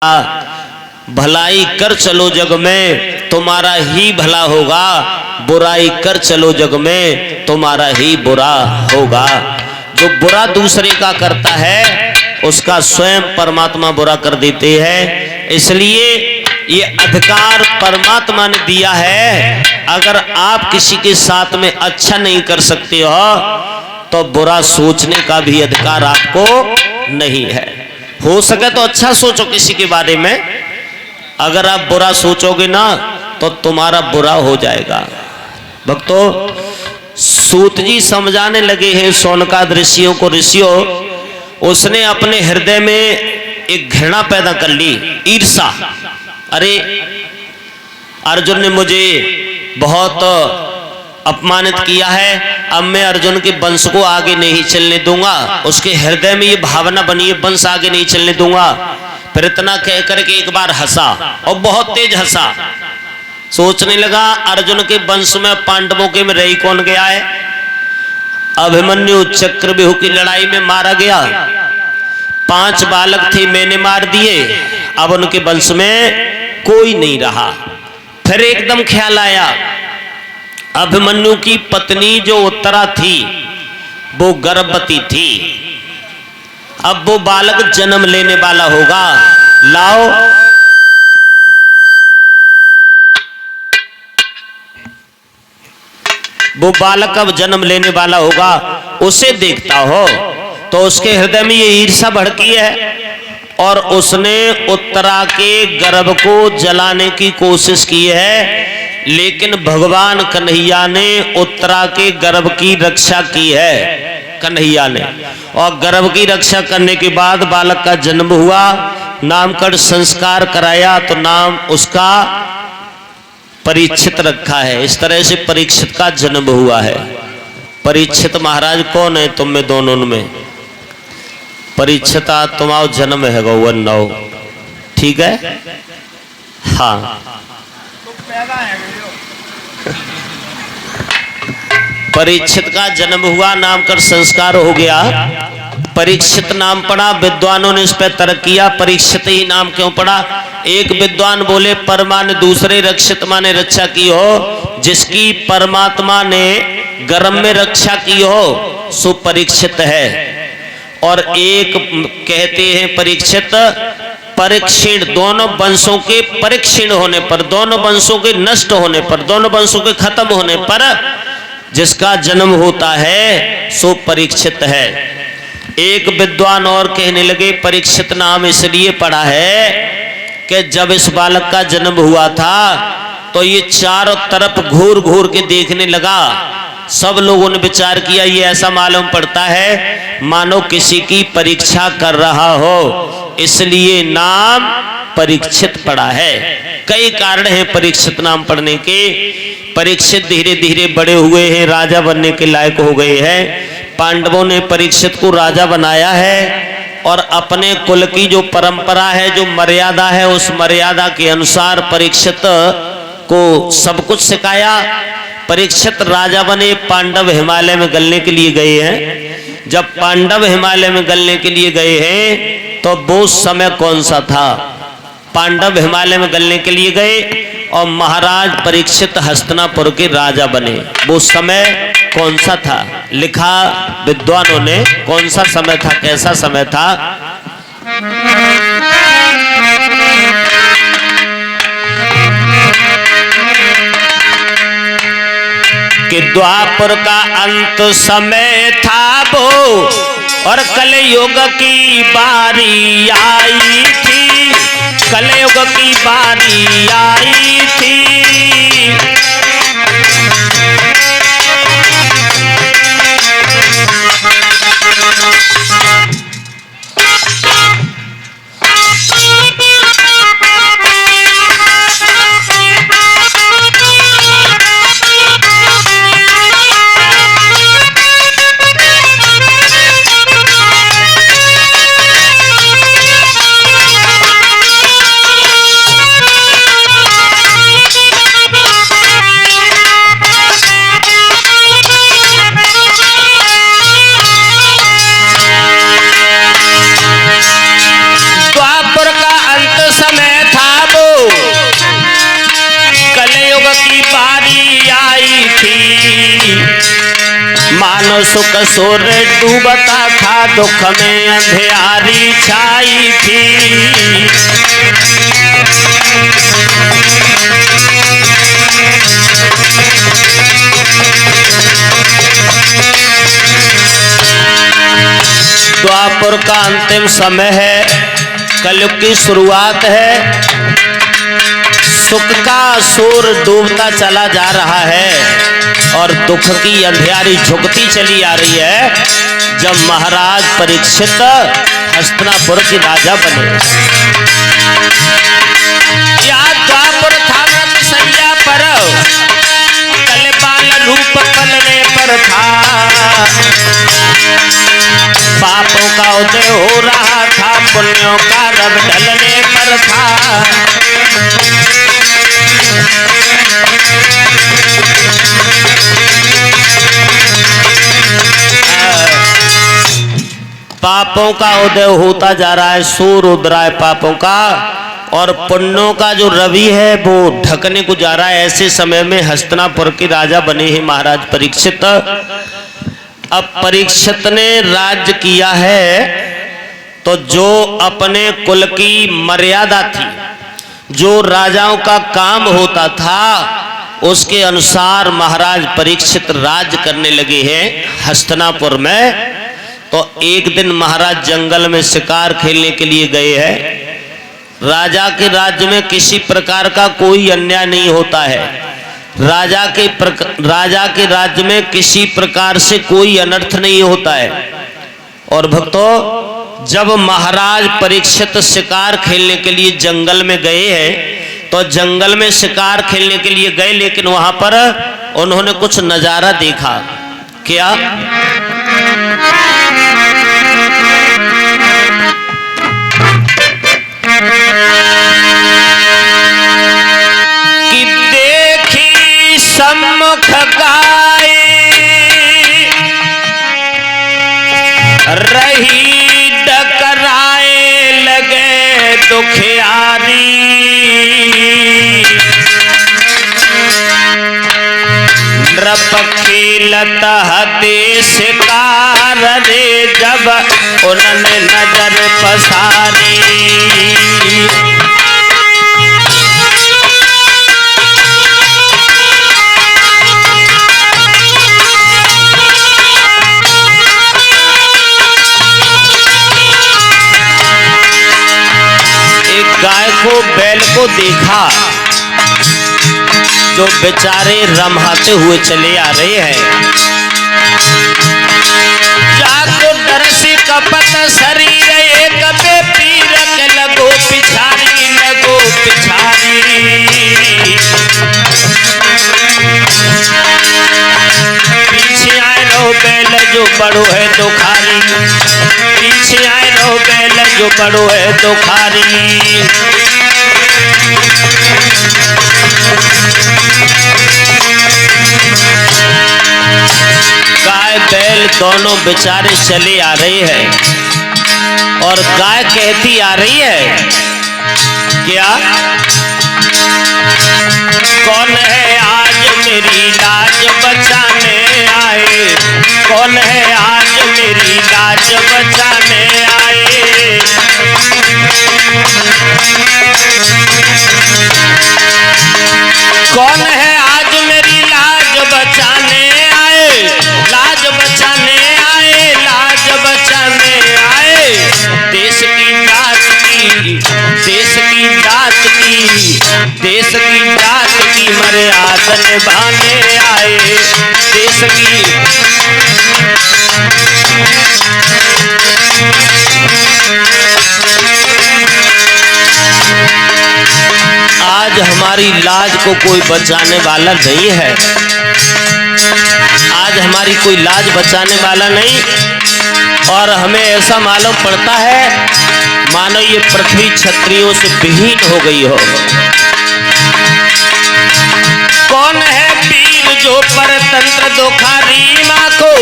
भलाई कर चलो जग में तुम्हारा ही भला होगा, बुराई कर चलो जग में तुम्हारा ही बुरा होगा। जो बुरा दूसरे का करता है उसका स्वयं परमात्मा बुरा कर देते हैं। इसलिए ये अधिकार परमात्मा ने दिया है। अगर आप किसी के साथ में अच्छा नहीं कर सकते हो तो बुरा सोचने का भी अधिकार आपको नहीं है। हो सके तो अच्छा सोचो किसी के बारे में, अगर आप बुरा सोचोगे ना तो तुम्हारा बुरा हो जाएगा। भक्तों, सूत जी समझाने लगे हैं सोनकाद ऋषियों को, ऋषियों उसने अपने हृदय में एक घृणा पैदा कर ली, ईर्षा। अरे अर्जुन ने मुझे बहुत अपमानित किया है, अब मैं अर्जुन के वंश को आगे नहीं चलने दूंगा। उसके हृदय में ये भावना बनी है, वंश आगे नहीं चलने दूंगा। फिर इतना कह करके एक बार हंसा और बहुत तेज हंसा। सोचने लगा अर्जुन के वंश में पांडवों के में रही कौन गया है। अभिमन्यु चक्रव्यूह की लड़ाई में मारा गया, 5 बालक थे मैंने मार दिए, अब उनके वंश में कोई नहीं रहा। फिर एकदम ख्याल आया अभिमन्यु की पत्नी जो उत्तरा थी वो गर्भवती थी, अब वो बालक जन्म लेने वाला होगा। लाओ वो बालक अब जन्म लेने वाला होगा, उसे देखता हो। तो उसके हृदय में ये ईर्ष्या भड़की है और उसने उत्तरा के गर्भ को जलाने की कोशिश की है। लेकिन भगवान कन्हैया ने उत्तरा के गर्भ की रक्षा की है, कन्हैया ने। और गर्भ की रक्षा करने के बाद बालक का जन्म हुआ, नामकरण संस्कार कराया तो नाम उसका परीक्षित रखा है। इस तरह से परीक्षित का जन्म हुआ है। परीक्षित महाराज कौन है तुम में दोनों में? परीक्षिता तुम्हारा जन्म है गौवन नौ, ठीक है? हाँ, परीक्षित का जन्म हुआ, नामकरण संस्कार हो गया, परीक्षित नाम पड़ा। विद्वानों ने इस पर तर्क किया परीक्षित ही नाम क्यों पड़ा। एक विद्वान बोले पर माने दूसरे, रक्षित माने रक्षा की हो। जिसकी परमात्मा ने गर्भ में रक्षा की हो सो परीक्षित है। और एक कहते हैं परीक्षित परीक्षण, दोनों वंशों के परीक्षण होने पर, दोनों वंशों के नष्ट होने पर, दोनों वंशों के खत्म होने पर जिसका जन्म होता है सो परीक्षित है। एक विद्वान और कहने लगे परीक्षित नाम इसलिए पड़ा है कि जब इस बालक का जन्म हुआ था तो ये चारों तरफ घूर घूर के देखने लगा। सब लोगों ने विचार किया ये ऐसा मालूम पड़ता है मानो किसी की परीक्षा कर रहा हो, इसलिए नाम परीक्षित पड़ा है। कई कारण हैं परीक्षित नाम पढ़ने के। परीक्षित धीरे धीरे बड़े हुए हैं, राजा बनने के लायक हो गए हैं। पांडवों ने परीक्षित को राजा बनाया है और अपने कुल की जो परंपरा है, जो मर्यादा है, उस मर्यादा के अनुसार परीक्षित को सब कुछ सिखाया। परीक्षित राजा बने, पांडव हिमालय में गलने के लिए गए हैं। जब पांडव हिमालय में गलने के लिए गए हैं तो वो समय कौन सा था? पांडव हिमालय में गलने के लिए गए और महाराज परीक्षित हस्तिनापुर के राजा बने। वो समय कौन सा था? लिखा विद्वानों ने कौन सा समय था, कैसा समय था। कि द्वापर का अंत समय था वो और कलयुग की बारी आई थी, कलयुग की बारी आई थी। बिद्वान सुख सुर डूबता था, दुख में अंधियारी छाई थी। द्वापर का अंतिम समय है, कलयुग की शुरुआत है। सुख का सूर डूबता चला जा रहा है और दुख की अंधियारी झुकती चली आ रही है। जब महाराज परीक्षित हस्तिनापुर के राजा बने, या द्वापर था व्रत सैया पर, कलपाल रूप पलने पर था। पापों का उदय हो रहा था, पुण्यों का रब ढलने पर था। पापों का उदय होता जा रहा है, सूर उद रहा है पापों का, और पुण्यों का जो रवि है वो ढकने को जा रहा है। ऐसे समय में हस्तिनापुर के राजा बने हैं महाराज परीक्षित। अब परीक्षित ने राज्य किया है, तो जो अपने कुल की मर्यादा थी, जो राजाओं का काम होता था, उसके अनुसार महाराज परीक्षित राज्य करने लगे हैं हस्तिनापुर में। तो एक दिन महाराज जंगल में शिकार खेलने के लिए गए हैं। राजा के राज्य में किसी प्रकार का कोई अन्याय नहीं होता है। राजा के राज्य में किसी प्रकार से कोई अनर्थ नहीं होता है। और भक्तों, जब महाराज परीक्षित शिकार खेलने के लिए जंगल में गए हैं, तो जंगल में शिकार खेलने के लिए गए, लेकिन वहां पर उन्होंने कुछ नजारा देखा। क्या? कि देखी सम्मुख गाय रही डकराए लगे दुखियारी। नृपखीलत हते शिकार रे, जब उन्होंने नजर पसारी। गाय को, बैल को देखा, जो बेचारे रमहाते हुए चले आ रहे हैं। जाको दरसी कपट शरीर, एक पे पीर के लगो पिछारी, लगो पिछारी। पीछे आए रहो बैल जो बड़ो है दुखारी, पीछे आए रहो बैल जो बड़ो है दुखारी। गाय बैल दोनों बेचारे चले आ रहे हैं, और गाय कहती आ रही है, क्या? कौन है आज मेरी लाज बचाने आए, कौन है आज मेरी लाज बचाने आए। कौन है आज मेरी लाज बचाने आए, लाज बचाने आए, लाज बचाने आए। देश की जात की, देश की जात की, देश की जात की मर्यादा निभाने आए। देश की आज हमारी लाज को कोई बचाने वाला नहीं है। आज हमारी कोई लाज बचाने वाला नहीं, और हमें ऐसा मालूम पड़ता है मानो ये पृथ्वी क्षत्रियों से विहीन हो गई हो। कौन है वीर जो परतंत्र दुखारी माँ को,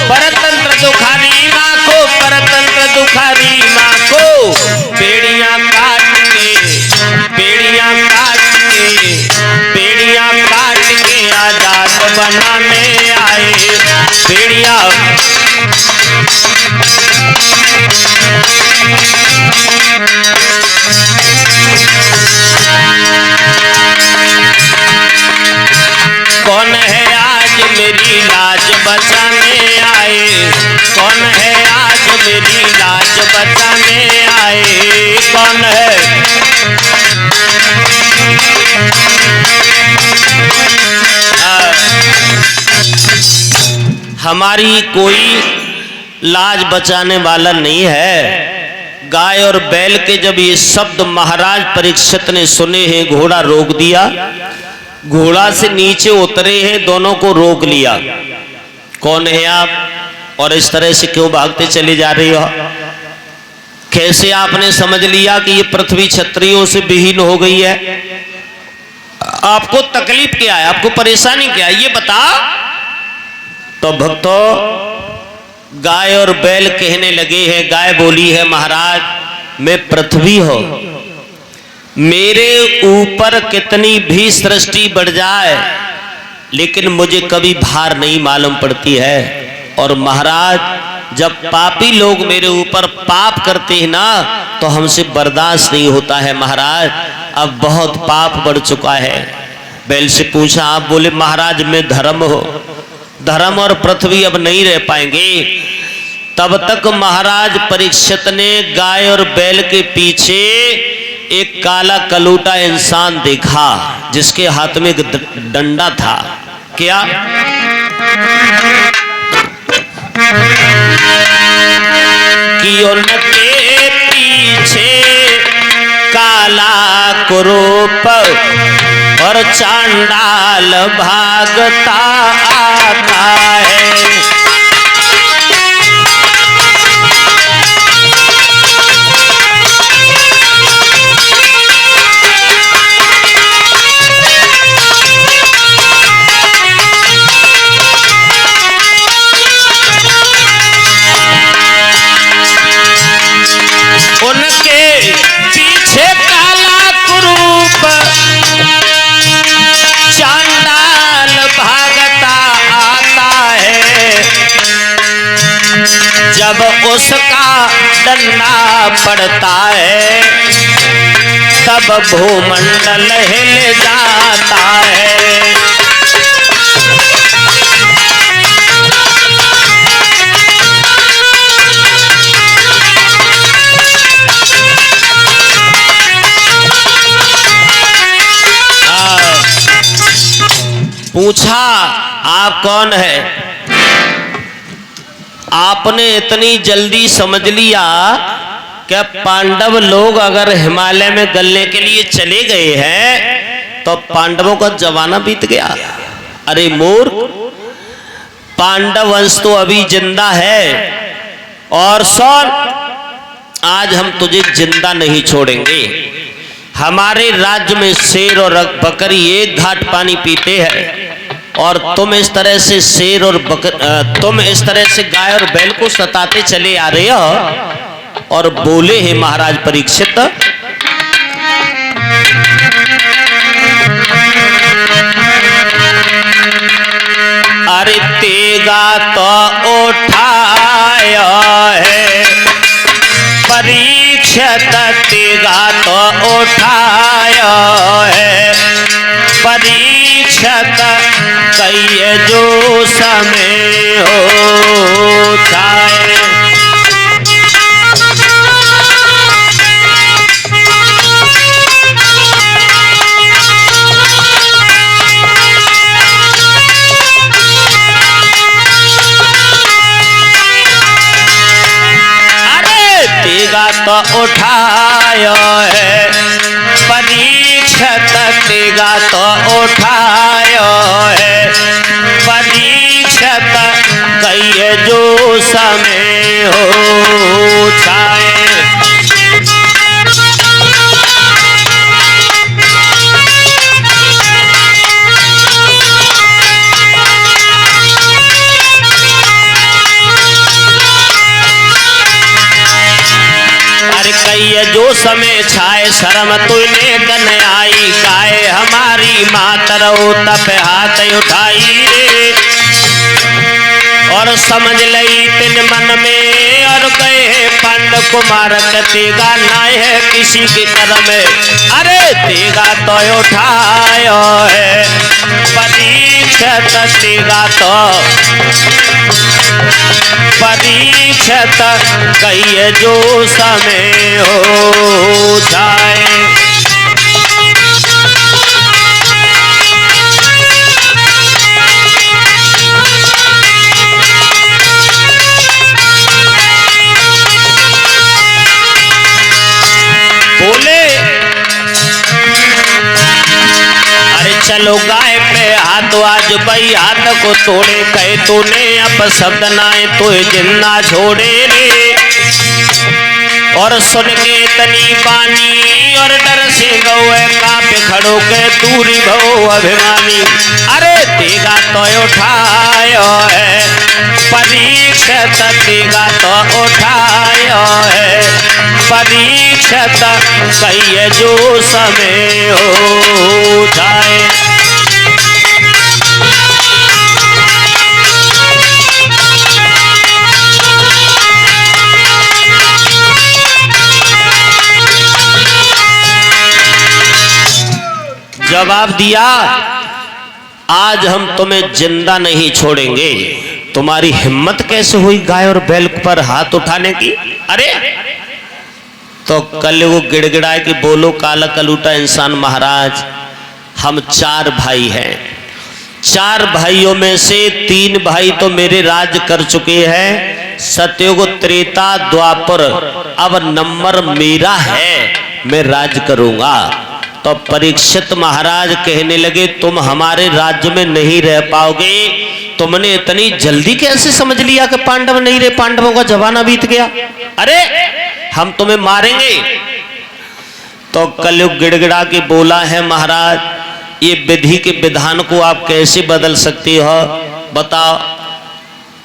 परतंत्र दुखारी माँ को, परतंत्र दुखारी माँ को। बेड़ियां काट के, बेड़ियां काट के, बेड़ियां काट के आजाद बनाने आए। बेड़ियां लिया। कौन है आज मेरी लाज बचाने आए, कौन है आज मेरी लाज बचाने आए, कौन है? हमारी कोई लाज बचाने वाला नहीं है। गाय और बैल के जब ये शब्द महाराज परीक्षित ने सुने हैं, घोड़ा रोक दिया, घोड़ा से नीचे उतरे हैं, दोनों को रोक लिया। कौन है आप और इस तरह से क्यों भागते चले जा रही हो? कैसे आपने समझ लिया कि ये पृथ्वी क्षत्रियों से विहीन हो गई है? आपको तकलीफ क्या है, आपको परेशानी क्या है, ये बता। तो भक्तों, गाय और बैल कहने लगे हैं, गाय बोली है महाराज मैं पृथ्वी हूं, मेरे ऊपर कितनी भी सृष्टि बढ़ जाए लेकिन मुझे कभी भार नहीं मालूम पड़ती है। और महाराज जब पापी लोग मेरे ऊपर पाप करते हैं ना तो हमसे बर्दाश्त नहीं होता है महाराज, अब बहुत पाप बढ़ चुका है। बैल से पूछा, आप बोले महाराज मैं धर्म हो, धर्म और पृथ्वी अब नहीं रह पाएंगे। तब तक महाराज परीक्षित ने गाय और बैल के पीछे एक काला कलूटा इंसान देखा जिसके हाथ में एक डंडा था। क्या? कि उनके पीछे काला कुरूप और चांडाल भागता आता है। उनके पीछे काला कुरूप चांडाल भागता आता है। जब उसका डंडा पड़ता है तब भूमंडल हिल जाता है। पूछा आप कौन है? आपने इतनी जल्दी समझ लिया कि पांडव लोग अगर हिमालय में गलने के लिए चले गए हैं तो पांडवों का जमाना बीत गया। अरे मूर्ख, पांडव वंश तो अभी जिंदा है। और सुन, आज हम तुझे जिंदा नहीं छोड़ेंगे। हमारे राज्य में शेर और बकरी एक घाट पानी पीते हैं और तुम इस तरह से शेर और तुम इस तरह से गाय और बैल को सताते चले आ रहे हो। और बोले हैं महाराज परीक्षित, अरे तेगा तो उठाया है परीक्षित, तेगा तो उठाया है परीक्षित, कई जो समय हो जाए। तो उठाया है परीक्षित, तेगा तो उठाया है परीक्षित, कई जो समय हो जाए। जो समय छाए शर्म तुने कन आई, गाय हमारी मातर तप हाथ उठाई रे। और समझ लई तिन मन में और गए पांड कुमार के तेगा नाय है किसी की कर में। अरे तेगा तो उठायो है परीक्षित तेगा तो परीक्षित कहिए जो समय हो जाए। बोले अरे चलो गाय पे हाथ आज भाई हाथ को तोड़े कहे तूने अब शब्द नाए तो जिन्ना छोड़े रे। और सुन के तनी पानी और डर से गौए कांपे खड़ो के दूरी भो अभिमानी। अरे तेगा तो उठायो है परीक्षित तेगा तो उठायो है परीक्षित कहिए जो समय हो जाए। जवाब दिया आज हम तुम्हें जिंदा नहीं छोड़ेंगे। तुम्हारी हिम्मत कैसे हुई गाय और बैल पर हाथ उठाने की? अरे तो कल वो गिड़गिड़ाए कि बोलो काला कलूटा इंसान महाराज हम 4 भाई हैं। 4 भाइयों में से 3 भाई तो मेरे राज कर चुके हैं सतयुग त्रेता द्वापर। अब नंबर मेरा है मैं राज करूंगा। तो परीक्षित महाराज कहने लगे तुम हमारे राज्य में नहीं रह पाओगे। तुमने इतनी जल्दी कैसे समझ लिया कि पांडव नहीं रहे, पांडवों का जमाना बीत गया। अरे हम तुम्हें मारेंगे। तो कलयुग गिड़गिड़ा के बोला है महाराज ये विधि के विधान को आप कैसे बदल सकती हो बताओ।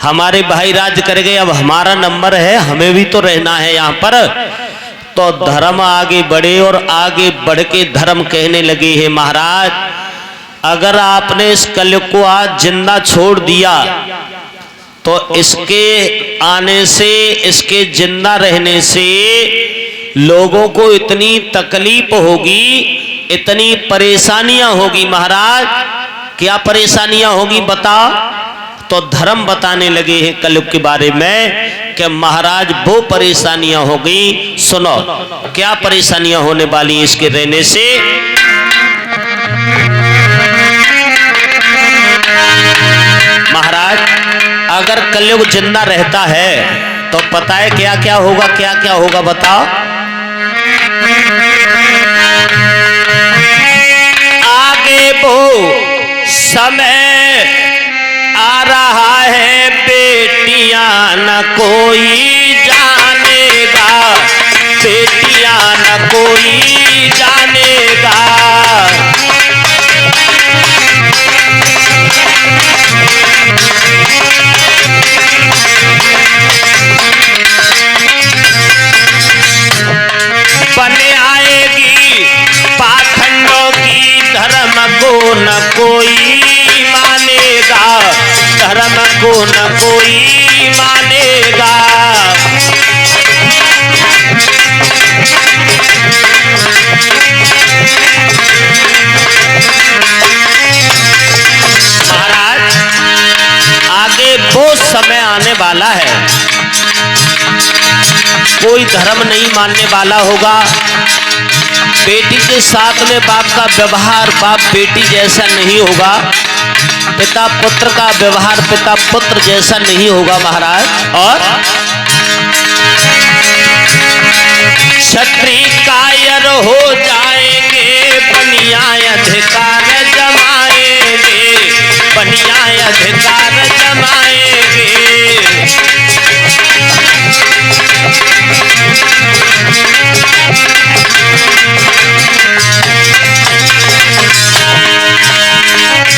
हमारे भाई राज कर गए अब हमारा नंबर है हमें भी तो रहना है यहाँ पर। तो धर्म आगे बढ़े और आगे बढ़ के धर्म कहने लगे हैं महाराज अगर आपने इस कलयुग को आज जिंदा छोड़ दिया तो इसके आने से इसके जिंदा रहने से लोगों को इतनी तकलीफ होगी इतनी परेशानियां होगी। महाराज क्या परेशानियां होगी बताओ। तो धर्म बताने लगे हैं कलयुग के बारे में कि महाराज वो परेशानियां होगी। सुनो क्या परेशानियां होने वाली इसके रहने से। महाराज अगर कलयुग जिंदा रहता है तो पता है क्या क्या होगा बताओ। आगे वो समय आ रहा है बेटियां न कोई जानेगा बेटियां न कोई जानेगा। बने आएगी पाखंडों की धर्म को न कोई मानेगा धर्म को न कोई मानेगा। महाराज आगे वो समय आने वाला है कोई धर्म नहीं मानने वाला होगा। बेटी के साथ में बाप का व्यवहार बाप बेटी जैसा नहीं होगा। पिता पुत्र का व्यवहार पिता पुत्र जैसा नहीं होगा महाराज। और क्षत्रिय कायर हो जाएंगे बनिया अधिकार जमाएंगे बनिया अधिकार जमाएंगे।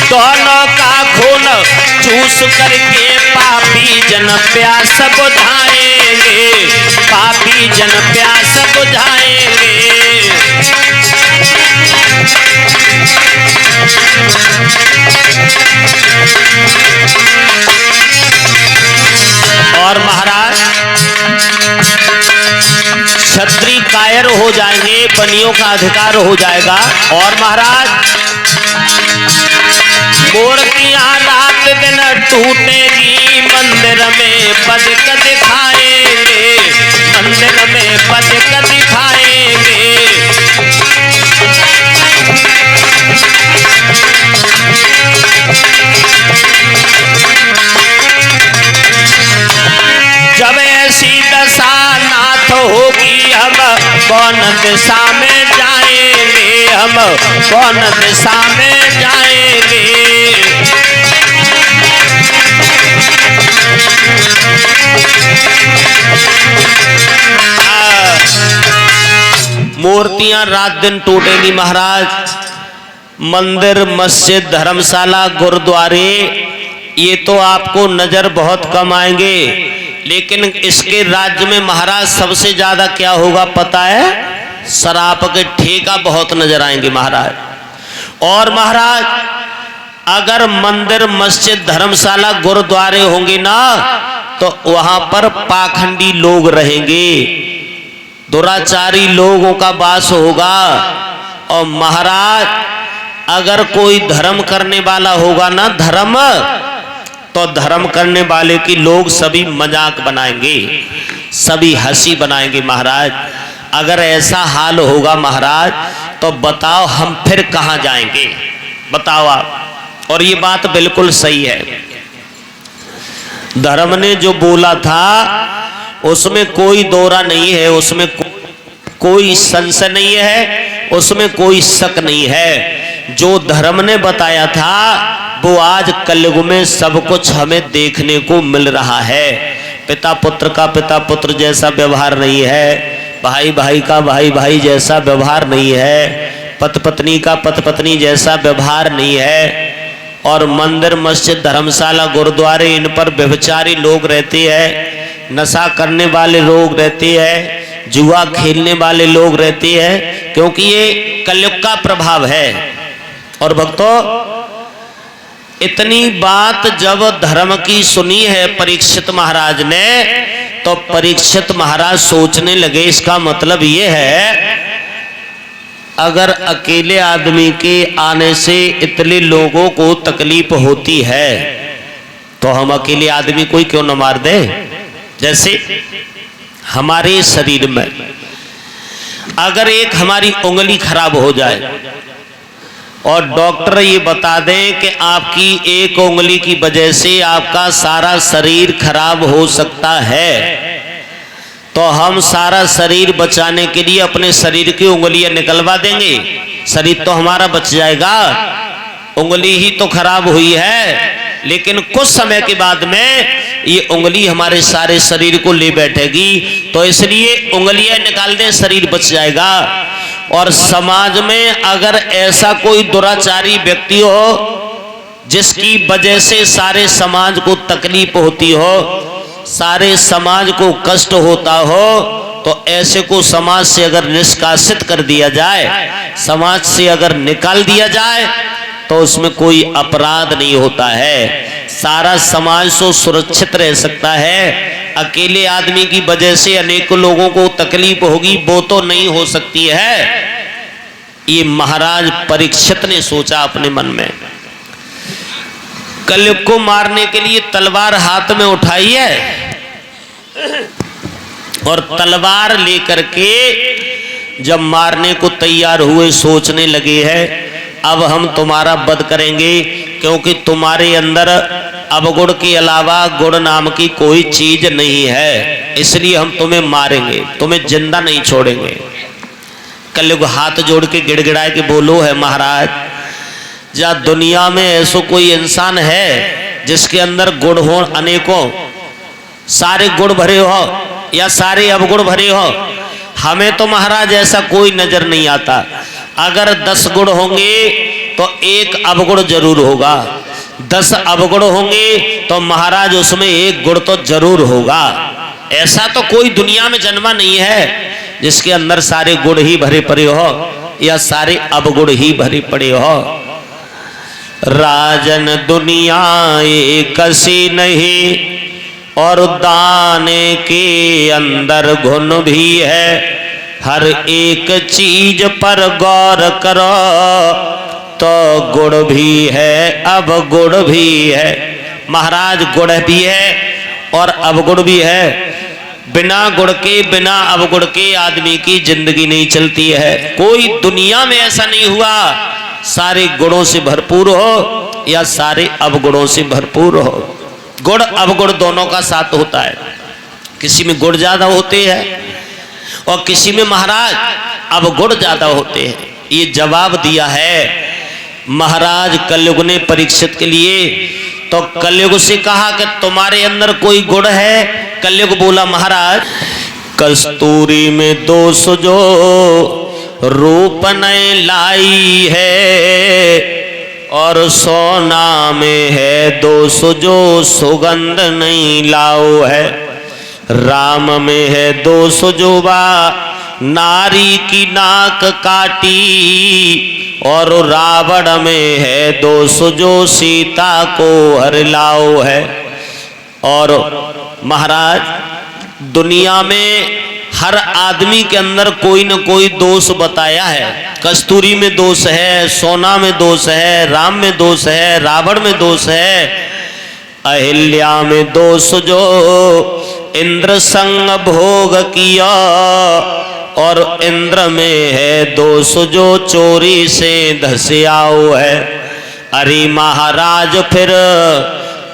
दोनों का खून चूस करके पापी जन प्यास बुझाएंगे पापी जन प्यास बुझाएंगे। हो जाएंगे, बनियों का अधिकार हो जाएगा। और महाराज मूर्तियां रात दिन टूटेगी, मंदिर में पदक दिखाएंगे, मंदिर में पदक दिखाएंगे। जब ऐसी दशा नाथ होगी, हम कौन दिशा में जाएंगे, हम कौन दिशा में जाएंगे। मूर्तियां रात दिन टूटेंगी महाराज। मंदिर, मस्जिद, धर्मशाला, गुरुद्वारे ये तो आपको नजर बहुत कम आएंगे, लेकिन इसके राज्य में महाराज सबसे ज्यादा क्या होगा पता है? शराब के ठेका बहुत नजर आएंगे महाराज। और महाराज अगर मंदिर, मस्जिद, धर्मशाला, गुरुद्वारे होंगे ना, तो वहां पर पाखंडी लोग रहेंगे, दुराचारी लोगों का वास होगा। और महाराज अगर कोई धर्म करने वाला होगा ना, धर्म, तो धर्म करने वाले की लोग सभी मजाक बनाएंगे, सभी हंसी बनाएंगे महाराज। अगर ऐसा हाल होगा महाराज, तो बताओ हम फिर कहां जाएंगे? बताओ आप। और ये बात बिल्कुल सही है। धर्म ने जो बोला था उसमें कोई दोरा नहीं है, उसमें कोई संशय नहीं है, उसमें कोई शक नहीं है। जो धर्म ने बताया था वो आज कलयुग में सब कुछ हमें देखने को मिल रहा है। पिता पुत्र का पिता पुत्र जैसा व्यवहार नहीं है, भाई भाई का भाई भाई जैसा व्यवहार नहीं है, पति पत्नी का पति पत्नी जैसा व्यवहार नहीं है। और मंदिर, मस्जिद, धर्मशाला, गुरुद्वारे, इन पर व्यभिचारी लोग रहते हैं, नशा करने वाले लोग रहते हैं, जुआ खेलने वाले लोग रहते हैं, क्योंकि ये कलयुग का प्रभाव है। और भक्तों इतनी बात जब धर्म की सुनी है परीक्षित महाराज ने, तो परीक्षित महाराज सोचने लगे इसका मतलब ये है अगर अकेले आदमी के आने से इतने लोगों को तकलीफ होती है तो हम अकेले आदमी को क्यों न मार दे। जैसे हमारे शरीर में अगर एक हमारी उंगली खराब हो जाए और डॉक्टर ये बता दें कि आपकी एक उंगली की वजह से आपका सारा शरीर खराब हो सकता है, तो हम सारा शरीर बचाने के लिए अपने शरीर की उंगलियां निकलवा देंगे, शरीर तो हमारा बच जाएगा। उंगली ही तो खराब हुई है, लेकिन कुछ समय के बाद में ये उंगली हमारे सारे शरीर को ले बैठेगी, तो इसलिए उंगलियां निकाल दें, शरीर बच जाएगा। और समाज में अगर ऐसा कोई दुराचारी व्यक्ति हो जिसकी वजह से सारे समाज को तकलीफ होती हो, सारे समाज को कष्ट होता हो, तो ऐसे को समाज से अगर निष्कासित कर दिया जाए, समाज से अगर निकाल दिया जाए, तो उसमें कोई अपराध नहीं होता है, सारा समाज तो सुरक्षित रह सकता है। अकेले आदमी की वजह से अनेकों लोगों को तकलीफ होगी, वो तो नहीं हो सकती है। ये महाराज परीक्षित ने सोचा अपने मन में। कलयुग को मारने के लिए तलवार हाथ में उठाई है और तलवार लेकर के जब मारने को तैयार हुए, सोचने लगे हैं अब हम तुम्हारा वध करेंगे, क्योंकि तुम्हारे अंदर अवगुण के अलावा गुण नाम की कोई चीज नहीं है, इसलिए हम तुम्हें मारेंगे, तुम्हें जिंदा नहीं छोड़ेंगे। कलयुग हाथ जोड़ के गिड़गिड़ाए के बोलो है महाराज, जा दुनिया में ऐसा कोई इंसान है जिसके अंदर गुण हो अनेकों, सारे गुण भरे हो या सारे अवगुण भरे हो? हमें तो महाराज ऐसा कोई नजर नहीं आता। अगर 10 गुण होंगे तो एक अवगुण जरूर होगा, 10 अवगुण होंगे तो महाराज उसमें एक गुण तो जरूर होगा। ऐसा तो कोई दुनिया में जन्मा नहीं है जिसके अंदर सारे गुण ही भरे पड़े हो या सारे अवगुण ही भरे पड़े हो। राजन दुनिया एक सी नहीं और दाने के अंदर गुण भी है, हर एक चीज पर गौर करो तो गुड़ भी है अवगुण भी है। महाराज गुड़ भी है और अवगुण भी है। बिना गुड़ के बिना अवगुण के आदमी की जिंदगी नहीं चलती है। कोई दुनिया में ऐसा नहीं हुआ सारे गुणों से भरपूर हो या सारे अवगुणों से भरपूर हो। गुण अवगुण दोनों का साथ होता है। किसी में गुण ज्यादा होते हैं और किसी में महाराज अवगुण ज्यादा होते हैं। ये जवाब दिया है महाराज कलयुग ने परीक्षित के लिए। तो कलयुग से कहा कि तुम्हारे अंदर कोई गुण है? कलयुग बोला महाराज कस्तूरी में दोष जो रूप नहीं लाई है और सोना में है दोष जो सुगंध नहीं लाओ है। राम में है दोष जो बा नारी की नाक काटी और रावण में है दोष जो सीता को हर लाओ है। और महाराज दुनिया में हर आदमी के अंदर कोई न कोई दोष बताया है। कस्तूरी में दोष है, सोना में दोष है, राम में दोष है, रावण में दोष है, अहिल्या में दोष जो इंद्र संग भोग किया और इंद्र में है दोष जो चोरी से धसियाओ है। अरे महाराज फिर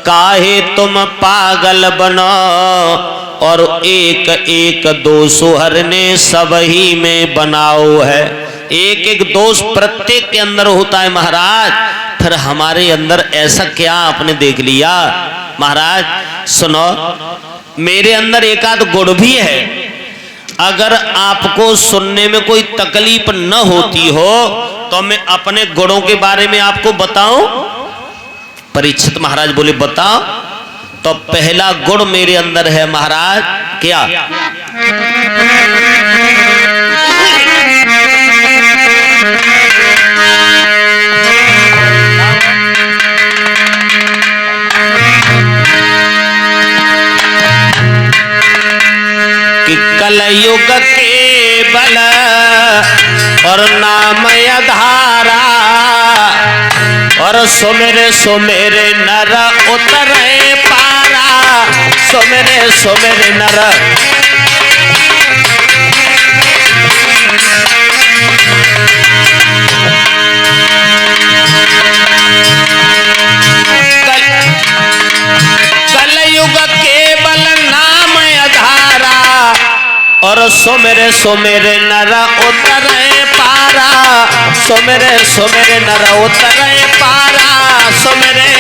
काहे तुम पागल बनो और एक एक दोष हर ने सब ही में बनाओ है। एक एक दोष प्रत्येक के अंदर होता है महाराज। फिर हमारे अंदर ऐसा क्या आपने देख लिया? महाराज सुनो, मेरे अंदर एक आध गुण भी है। अगर आपको सुनने में कोई तकलीफ न होती हो तो मैं अपने गुणों के बारे में आपको बताऊं? परीक्षित महाराज बोले बताओ। तो पहला गुण मेरे अंदर है महाराज, क्या? कि कलयुग के बल और नाम आधारा और सुमेरे सुमेरे नर उतरे पारा। सुमेरे सुमेरे नर कलयुग के बल नाम आधारा और सुमेरे सुमेरे नर उतरे पारा। सुमेरे सुमेरे नर उतरे पारा। सुमेरे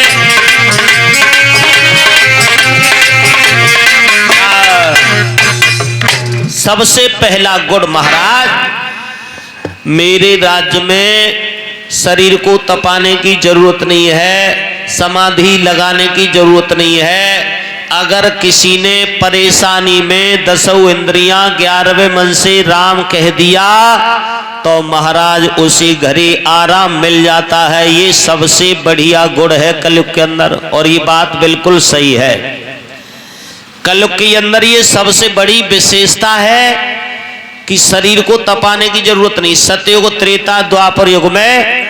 सबसे पहला गुण महाराज, मेरे राज्य में शरीर को तपाने की जरूरत नहीं है, समाधि लगाने की जरूरत नहीं है। अगर किसी ने परेशानी में 10 इंद्रियां 11वें मन से राम कह दिया तो महाराज उसी घड़ी आराम मिल जाता है। ये सबसे बढ़िया गुण है कलयुग के अंदर और ये बात बिल्कुल सही है। कलयुग के अंदर ये सबसे बड़ी विशेषता है कि शरीर को तपाने की जरूरत नहीं। सतयुग त्रेता द्वापर युग में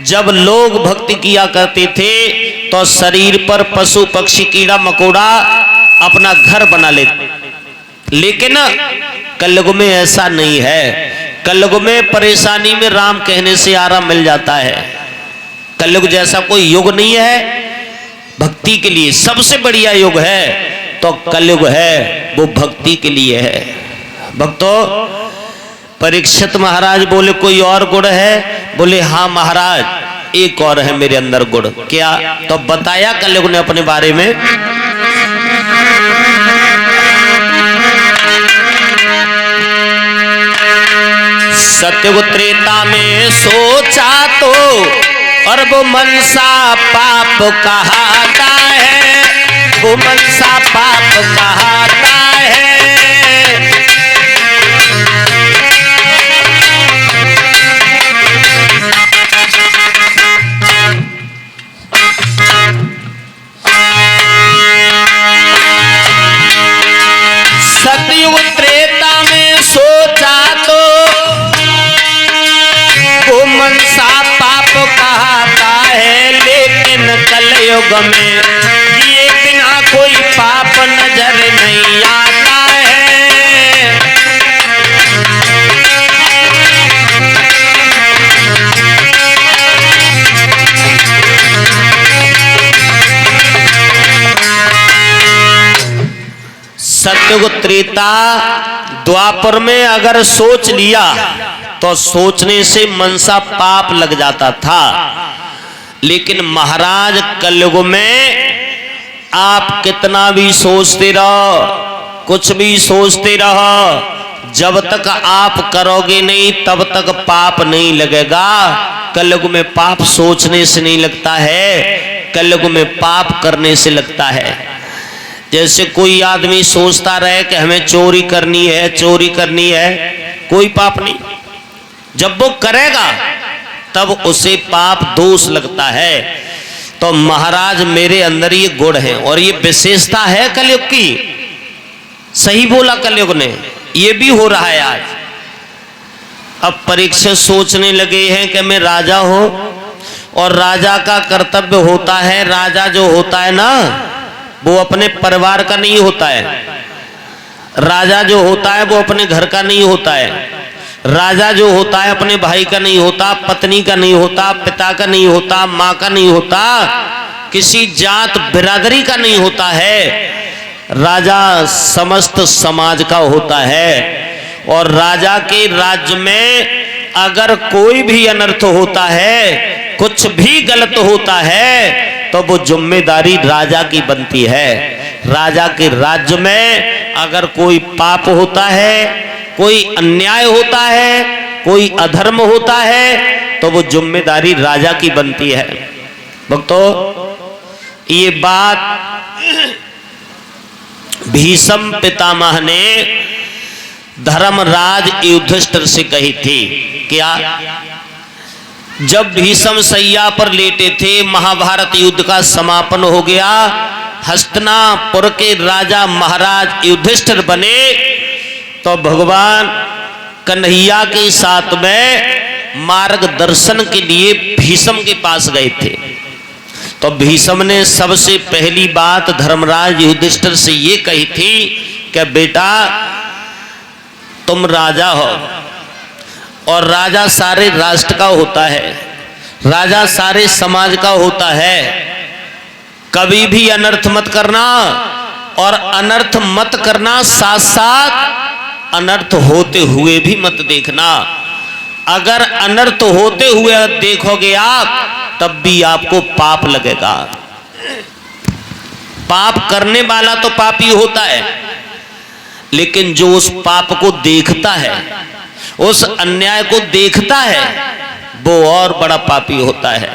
जब लोग भक्ति किया करते थे तो शरीर पर पशु पक्षी कीड़ा मकोड़ा अपना घर बना लेते, लेकिन कलयुग में ऐसा नहीं है। कलयुग में परेशानी में राम कहने से आराम मिल जाता है। कलयुग जैसा कोई युग नहीं है भक्ति के लिए। सबसे बढ़िया युग है तो कलयुग है, वो भक्ति के लिए है। भक्तों, परीक्षित महाराज बोले कोई और गुण है? बोले हाँ महाराज एक और है मेरे अंदर गुण। क्या? तो बताया कलयुग ने अपने बारे में। सतयुग त्रेता में सोचा तो और वो मनसा पाप कहता है। वो मनसा पाप कहता है। सतयुग त्रेता में सोचा कलयुग में ये बिना कोई पाप नजर नहीं आता है। सतयुग त्रेता द्वापर में अगर सोच लिया तो सोचने से मनसा पाप लग जाता था, लेकिन महाराज कलयुग में आप कितना भी सोचते रहो, कुछ भी सोचते रहो, जब तक आप करोगे नहीं तब तक पाप नहीं लगेगा। कलयुग में पाप सोचने से नहीं लगता है, कलयुग में पाप करने से लगता है। जैसे कोई आदमी सोचता रहे कि हमें चोरी करनी है, चोरी करनी है, कोई पाप नहीं। जब वो करेगा तब उसे पाप दोष लगता है। तो महाराज मेरे अंदर ये गुण है और ये विशेषता है कलयुग की। सही बोला कलयुग ने, ये भी हो रहा है आज। अब परीक्षित सोचने लगे हैं कि मैं राजा हूं और राजा का कर्तव्य होता है, राजा जो होता है ना वो अपने परिवार का नहीं होता है, राजा जो होता है वो अपने घर का नहीं होता है, राजा जो होता है अपने भाई का नहीं होता, पत्नी का नहीं होता, पिता का नहीं होता, माँ का नहीं होता, किसी जात बिरादरी का नहीं होता है। राजा समस्त समाज का होता है और राजा के राज्य में अगर कोई भी अनर्थ होता है, कुछ भी गलत होता है तो वो जिम्मेदारी राजा की बनती है। राजा के राज्य में अगर कोई पाप होता है, कोई अन्याय होता है, कोई अधर्म होता है तो वो जिम्मेदारी राजा की बनती है। भक्तों, ये बात भीष्म पितामह ने धर्मराज युधिष्ठिर से कही थी। क्या? जब भीष्म सैया पर लेटे थे, महाभारत युद्ध का समापन हो गया, हस्तिनापुर के राजा महाराज युधिष्ठिर बने, तो भगवान कन्हैया के साथ में मार्गदर्शन के लिए भीष्म के पास गए थे। तो भीष्म ने सबसे पहली बात धर्मराज युधिष्ठिर से ये कही थी कि बेटा तुम राजा हो और राजा सारे राष्ट्र का होता है, राजा सारे समाज का होता है। कभी भी अनर्थ मत करना और अनर्थ मत करना, साथ साथ अनर्थ होते हुए भी मत देखना। अगर अनर्थ होते हुए देखोगे आप तब भी आपको पाप लगेगा। पाप करने वाला तो पापी होता है, लेकिन जो उस पाप को देखता है, उस अन्याय को देखता है, वो और बड़ा पापी होता है।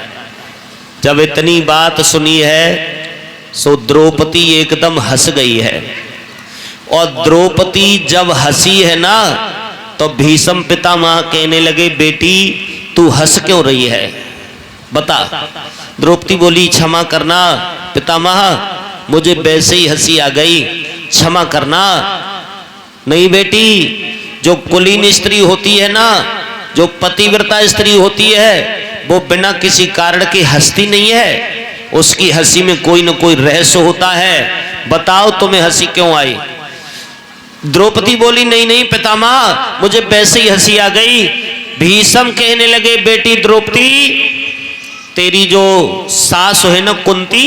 जब इतनी बात सुनी है सो द्रौपदी एकदम हंस गई है। और द्रौपदी जब हंसी है ना तो भीष्म पितामह कहने लगे, बेटी तू हंस क्यों रही है, बता। द्रौपदी बोली, क्षमा करना पितामह, मुझे वैसे ही हंसी आ गई, क्षमा करना। नहीं बेटी, जो कुलीन स्त्री होती है ना, जो पतिव्रता स्त्री होती है, वो बिना किसी कारण के हंसती नहीं है, उसकी हंसी में कोई न कोई रहस्य होता है। बताओ तुम्हें हंसी क्यों आई? द्रौपदी बोली, नहीं नहीं पितामह, मुझे वैसे ही हंसी आ गई। भीष्म कहने लगे, बेटी द्रौपदी, तेरी जो सास है ना कुंती,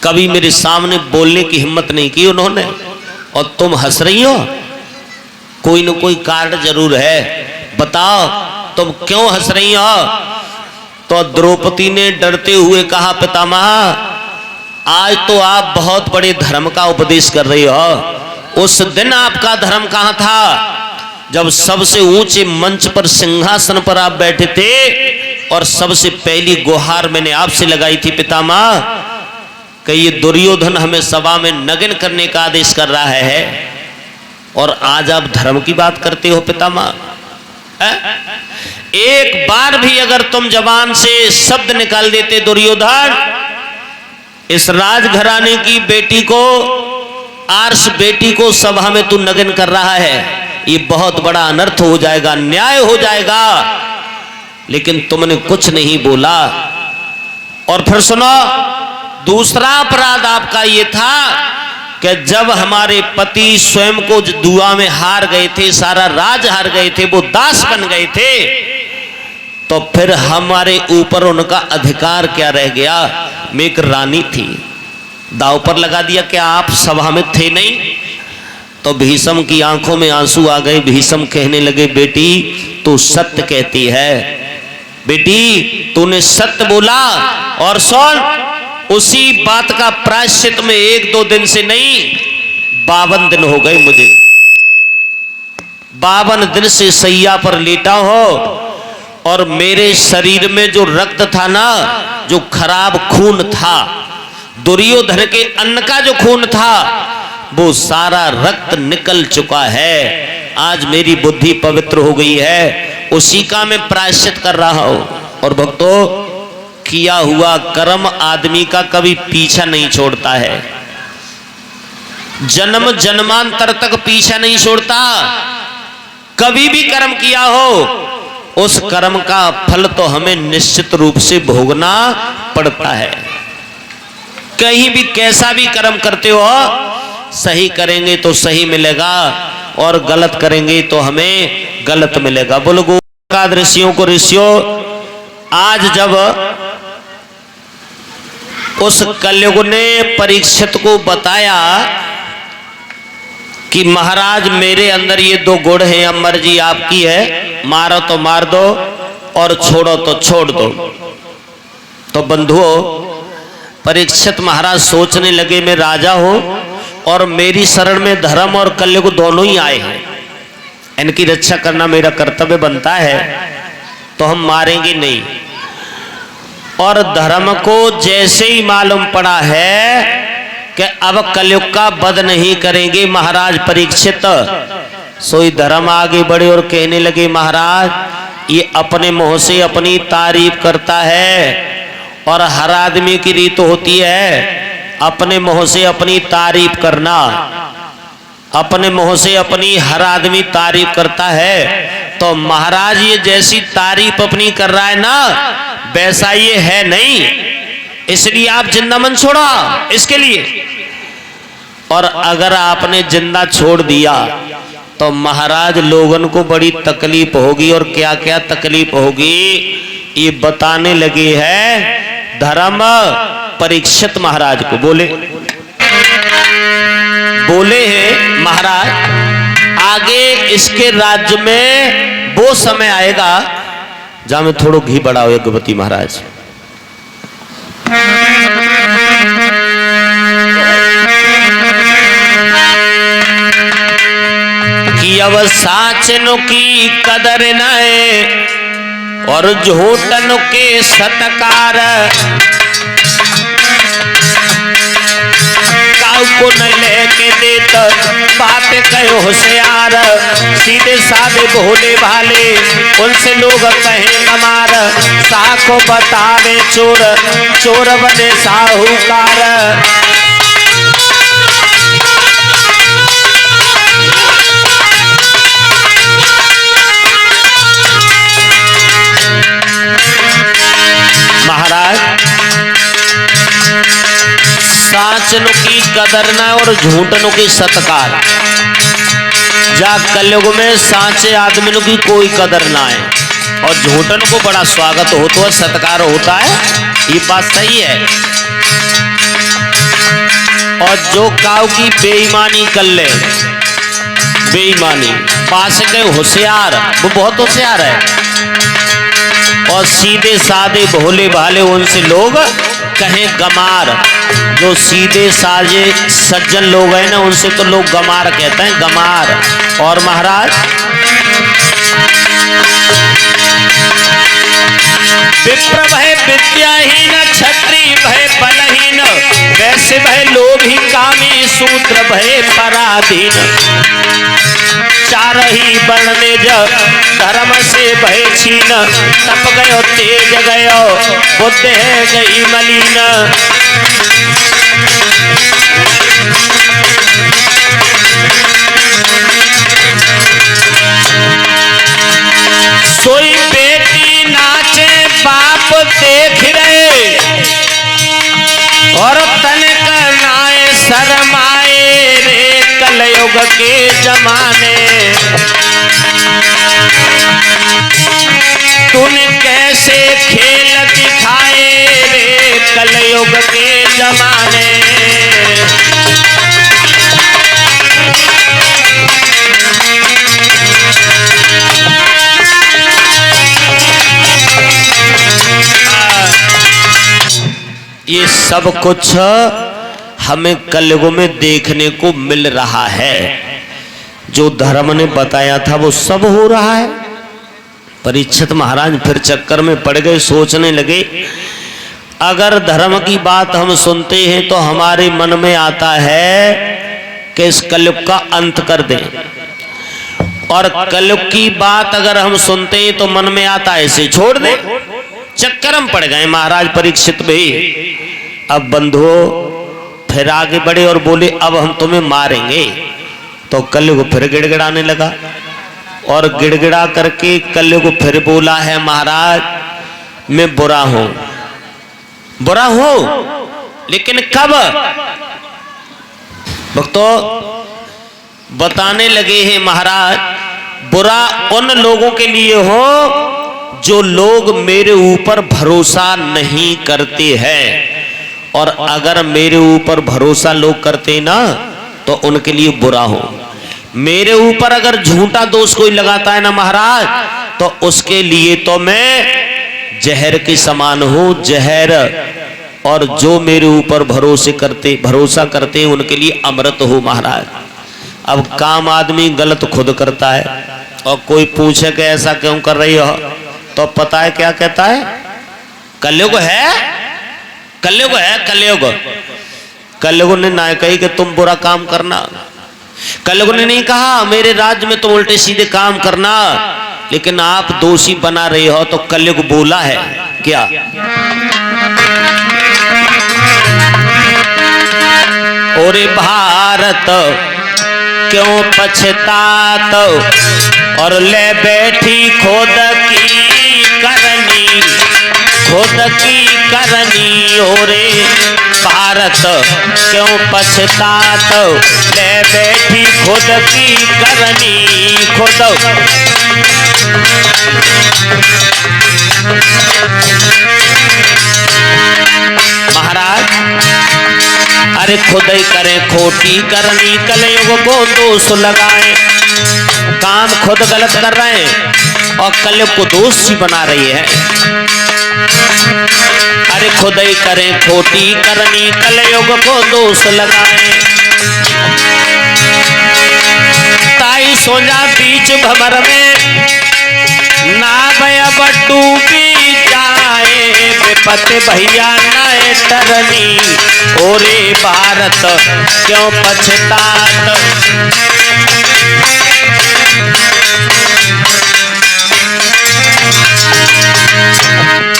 कभी मेरे सामने बोलने की हिम्मत नहीं की उन्होंने, और तुम हंस रही हो, कोई न कोई कारण जरूर है, बताओ तुम क्यों हंस रही हो? तो द्रौपदी ने डरते हुए कहा, पितामह आज तो आप बहुत बड़े धर्म का उपदेश कर रही हो। उस दिन आपका धर्म कहां था जब सबसे ऊंचे मंच पर सिंहासन पर आप बैठे थे और सबसे पहली गुहार मैंने आपसे लगाई थी पितामह कि ये दुर्योधन हमें सभा में नग्न करने का आदेश कर रहा है, और आज आप धर्म की बात करते हो पितामह। एक बार भी अगर तुम जबान से शब्द निकाल देते दुर्योधन, इस राजघराने की बेटी को, आर्ष बेटी को सभा में तू नग्न कर रहा है, ये बहुत बड़ा अनर्थ हो जाएगा, न्याय हो जाएगा। लेकिन तुमने कुछ नहीं बोला। और फिर सुनो, दूसरा अपराध आपका ये था कि जब हमारे पति स्वयं को दुआ में हार गए थे, सारा राज हार गए थे, वो दास बन गए थे, तो फिर हमारे ऊपर उनका अधिकार क्या रह गया? मैं एक रानी थी, दांव पर लगा दिया। क्या आप सभा में थे नहीं? तो भीष्म की आंखों में आंसू आ गए। भीष्म कहने लगे, बेटी तू सत्य कहती है, बेटी तूने सत्य बोला। और सुन, उसी बात का प्रायश्चित में 1-2 दिन से नहीं 52 दिन हो गए मुझे। 52 दिन से सैया पर लेटा हो और मेरे शरीर में जो रक्त था ना, जो खराब खून था, दुर्योधन के अन्न का जो खून था, वो सारा रक्त निकल चुका है। आज मेरी बुद्धि पवित्र हो गई है, उसी का मैं प्रायश्चित कर रहा हूं। और भक्तों, किया हुआ कर्म आदमी का कभी पीछा नहीं छोड़ता है, जन्म जन्मांतर तक पीछा नहीं छोड़ता। कभी भी कर्म किया हो, उस कर्म का फल तो हमें निश्चित रूप से भोगना पड़ता है। कहीं भी कैसा भी कर्म करते हो, सही करेंगे तो सही मिलेगा और गलत करेंगे तो हमें गलत मिलेगा। बोलो गोका ऋषियों को ऋषियों, आज जब उस कलयुग ने परीक्षित को बताया कि महाराज मेरे अंदर ये 2 गुण हैं, अब मर्जी आपकी है, मारो तो मार दो और छोड़ो तो छोड़ दो। तो बंधुओं, परीक्षित महाराज सोचने लगे, मैं राजा हूं और मेरी शरण में धर्म और कलयुग दोनों ही आए हैं, इनकी रक्षा करना मेरा कर्तव्य बनता है, तो हम मारेंगे नहीं। और धर्म को जैसे ही मालूम पड़ा है कि अब कलयुग का वध नहीं करेंगे महाराज परीक्षित, सोई धर्म आगे बढ़े और कहने लगे, महाराज ये अपने मुंह से अपनी तारीफ करता है और हर आदमी की रीत होती है अपने मुंह से अपनी तारीफ करना, अपने मुंह से अपनी हर आदमी तारीफ करता है। तो महाराज ये जैसी तारीफ अपनी कर रहा है ना, वैसा ये है नहीं, इसलिए आप जिंदा मन छोड़ा इसके लिए। और अगर आपने जिंदा छोड़ दिया तो महाराज लोगों को बड़ी तकलीफ होगी, और क्या क्या तकलीफ होगी ये बताने लगे है धर्म परीक्षित महाराज को। बोले हैं महाराज, आगे इसके राज्य में वो समय आएगा जहां में थोड़ा घी बढ़ाओ यज्ञपति महाराज। कि अब साचनों की कदर न है और झूठन के सत्कार, काऊ को न लेके देत बात कहो होशियार, सीधे साधे भोले भाले उनसे लोग कहें कमार, साखो बतावे चोर चोर बने साहूकार। महाराज साचनों की कदर न और झूठनों की सत्कार, जा कलयुग में साचे आदमियों की कोई कदर ना है और झूठन को बड़ा स्वागत होता है, सत्कार होता है, ये बात सही है। और जो काऊ की बेईमानी कर ले, बेईमानी पास के होशियार, वो बहुत होशियार है, और सीधे साधे भोले भाले उनसे लोग कहें गमार। जो सीधे साजे सज्जन लोग हैं ना, उनसे तो लोग गमार कहते हैं, गमार। और महाराज विप्र भय विद्याहीन, क्षत्रिय भय बलहीन, वैसे भय लोभी कामी, शूद्र भय पराधीन, चार ही वर्ण में धर्म से भय छीन, तप गयो तेज गयो बुद्ध है गई मलिन। सोई बेटी नाचे बाप देख रहे और जमाने, तूने कैसे खेल दिखाए रे कलयुग के जमाने। ये सब कुछ हमें कलयुग में देखने को मिल रहा है। जो धर्म ने बताया था वो सब हो रहा है। परीक्षित महाराज फिर चक्कर में पड़ गए, सोचने लगे अगर धर्म की बात हम सुनते हैं तो हमारे मन में आता है कि इस कलयुग का अंत कर दें, और कलयुग की बात अगर हम सुनते हैं तो मन में आता है इसे छोड़ दें। चक्कर में पड़ गए महाराज परीक्षित भी। अब बंधुओं फिर आगे बढ़े और बोले अब हम तुम्हें मारेंगे। तो कलयुग फिर गिड़गिड़ाने लगा और गिड़गिड़ा करके कलयुग फिर बोला है महाराज मैं बुरा हूं, बुरा हूं, लेकिन कब? भक्तों बताने लगे हैं महाराज बुरा उन लोगों के लिए हो जो लोग मेरे ऊपर भरोसा नहीं करते हैं, और अगर मेरे ऊपर भरोसा लोग करते ना तो उनके लिए बुरा हो। मेरे ऊपर अगर झूठा दोष कोई लगाता है ना महाराज तो उसके लिए तो मैं जहर के समान हूं, जहर। और जो मेरे ऊपर भरोसा करते उनके लिए अमृत हो महाराज। अब काम आदमी गलत खुद करता है और कोई पूछे कि ऐसा क्यों कर रही हो तो पता है क्या कहता है? कलयुग है, कलयुग है, कलयुग। कलयुग ने ना कही कि तुम बुरा काम करना, कलयुग ने नहीं कहा मेरे राज्य में तुम उल्टे सीधे काम करना, लेकिन आप दोषी बना रहे हो तो कलयुग बोला है क्या? ओरे भारत क्यों पछतात और ले बैठी खुद की करनी, खुद की करनी। ओरे भारत क्यों पछतात ले बैठी खुद की करनी, खुद। महाराज अरे खुद ही करे खोटी करनी, कलयुग को दोष लगाए। काम खुद गलत कर रहे हैं और कलयुग को दोषी बना रही है। अरे खुद ही करे खोटी करनी, कलयुग को दोष लगाए। ताई सोजा बीच भंवर में ना भया डूबी जाए, विपत भैया नाए तरनी। ओरे भारत क्यों पछतात।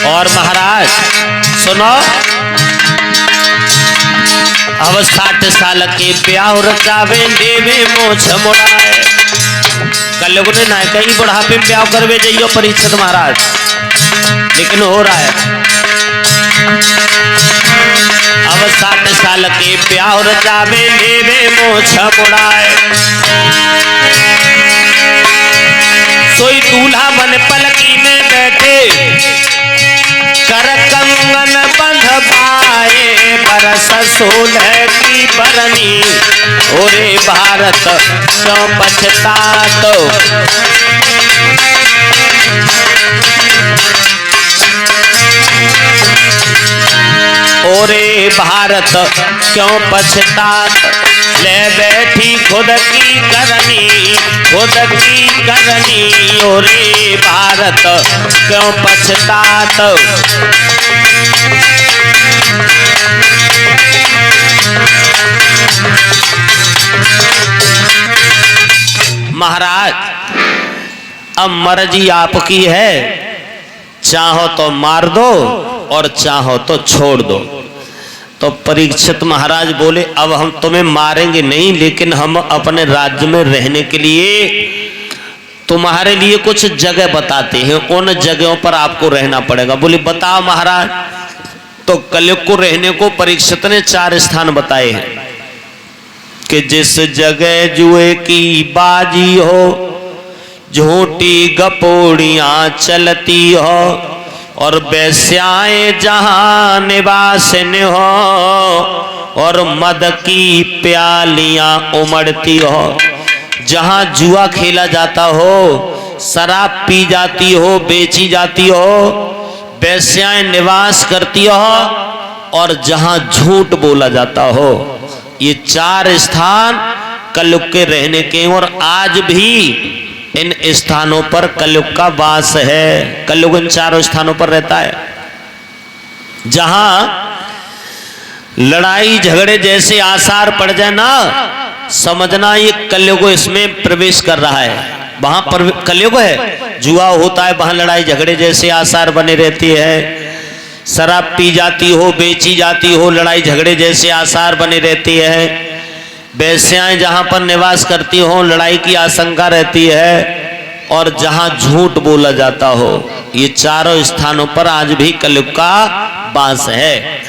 और महाराज सुनो, अब 60 साल के ब्याह रचावे देवे मोछ मुड़ाए। कलयुग ने ना कहीं बुढ़ापे में ब्याह करवे जाइयो परीक्षित महाराज, लेकिन हो रहा है। अब 60 साल के ब्याह रचावे देवे मोछ मुड़ाए। सोई दूल्हा बन पलकी में बैठे कर कंगन बंध पाए, बरस 16 की बरनी। ओरे भारत क्यों पछतात। ओरे भारत क्यों पछतात ले बैठी खुद की करनी, खुद की करनी। ओरे भारत क्यों पछतात। महाराज अब मर्जी आपकी है, चाहो तो मार दो और चाहो तो छोड़ दो। तो परीक्षित महाराज बोले अब हम तुम्हें मारेंगे नहीं, लेकिन हम अपने राज्य में रहने के लिए तुम्हारे लिए कुछ जगह बताते हैं, उन जगहों पर आपको रहना पड़ेगा। बोले बताओ महाराज। तो कलयुग को रहने को परीक्षित ने 4 स्थान बताए हैं। कि जिस जगह जुए की बाजी हो, झूठी गपोड़ियां चलती हो, और बेस्याएं जहां निवासिन हो, और मद की प्यालियां उमड़ती हो। जहां जुआ खेला जाता हो, शराब पी जाती हो, बेची जाती हो, बेस्याएं निवास करती हो, और जहां झूठ बोला जाता हो, ये चार स्थान कलयुग के रहने के। और आज भी इन स्थानों पर कलयुग का वास है। कलयुग इन चारों स्थानों पर रहता है। जहां लड़ाई झगड़े जैसे आसार पड़ जाए ना, समझना ये कलयुग इसमें प्रवेश कर रहा है। वहां पर कलयुग है, जुआ होता है, वहां लड़ाई झगड़े जैसे आसार बने रहती है। शराब पी जाती हो, बेची जाती हो, लड़ाई झगड़े जैसे आसार बने रहती है। बेस्याएं जहां पर निवास करती हो, लड़ाई की आशंका रहती है। और जहां झूठ बोला जाता हो, ये चारों स्थानों पर आज भी कलयुग का वास है।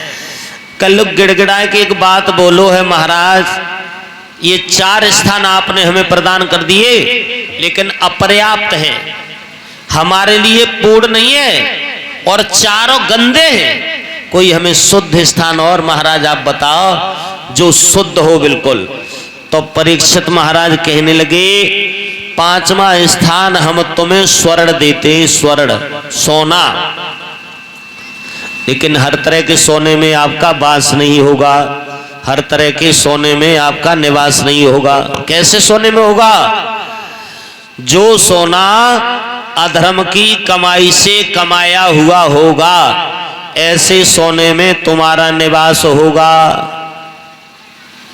कलयुग गिड़गिड़ाए कि एक बात बोलो है महाराज, ये चार स्थान आपने हमें प्रदान कर दिए, लेकिन अपर्याप्त है, हमारे लिए पूर्ण नहीं है, और चारों गंदे हैं। कोई हमें शुद्ध स्थान और महाराज आप बताओ जो शुद्ध हो बिल्कुल। तो परीक्षित महाराज कहने लगे, पांचवा स्थान हम तुम्हें स्वर्ण देते, स्वर्ण सोना, लेकिन हर तरह के सोने में आपका वास नहीं होगा, हर तरह के सोने में आपका निवास नहीं होगा। कैसे सोने में होगा? जो सोना अधर्म की कमाई से कमाया हुआ होगा, ऐसे सोने में तुम्हारा निवास होगा।